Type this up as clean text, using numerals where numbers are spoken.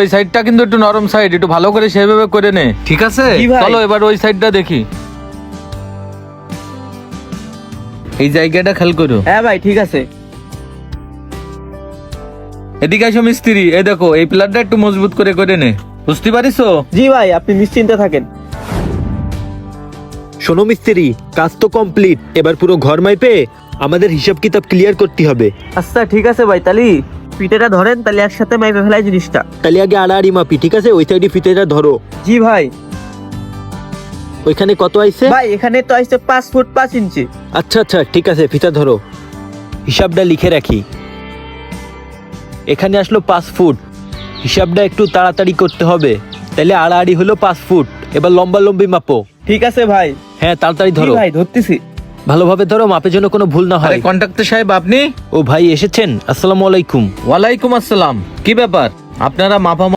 ওই সাইডটা কিন্তু একটু নরম সাইড, একটু ভালো করে সেভাবে করে নে, ঠিক আছে? জি ভাই। চলো এবার ওই সাইডটা দেখি। এই জায়গাটা খেয়াল করো। হ্যাঁ ভাই ঠিক আছে। এদিকে আসো মিস্ত্রি, এই দেখো এই পিলারটা একটু মজবুত করে করে নে, বুঝতে পারিছো? জি ভাই, আপনি নিশ্চিন্তে থাকেন। শোনো মিস্ত্রি, কাজ তো কমপ্লিট, এবার পুরো ঘর মাইপে আমাদের হিসাব কিতাব ক্লিয়ার করতে হবে। আচ্ছা ঠিক আছে ভাই, তাহলে ফিতেটা ধরেন, তাহলে একসাথে মাইপে ফেলাই জিনিসটা। তাহলে আগে আড়াআড়ি মাপি, ঠিক আছে? ওই সাইডে ফিতেটা ধরো। জি ভাই। ওইখানে কত আইছে? ভাই এখানে তো আসছে 5 ফুট 5 ইঞ্চি। আচ্ছা আচ্ছা ঠিক আছে, ফিতা ধরো, হিসাবটা লিখে রাখি। এখানে আসলো 5 ফুট, হিসাবটা একটু তাড়াতাড়ি করতে হবে। তাহলে আড়াআড়ি হলো 5 ফুট। এবার লম্বা লম্বি মাপো। ঠিক আছে ভাই। হ্যাঁ তাড়াতাড়ি জি ধরো, ভাই ধরতেছি। ভালোভাবে ধরো, মাপের জন্য কোনো ভুল না আরে হয়। কন্ট্রাক্টর সাহেব আপনি? ও ভাই এসেছেন, আসসালামু আলাইকুম। ওয়ালাইকুম আসসালাম। কি ব্যাপার, আপনারা মাপা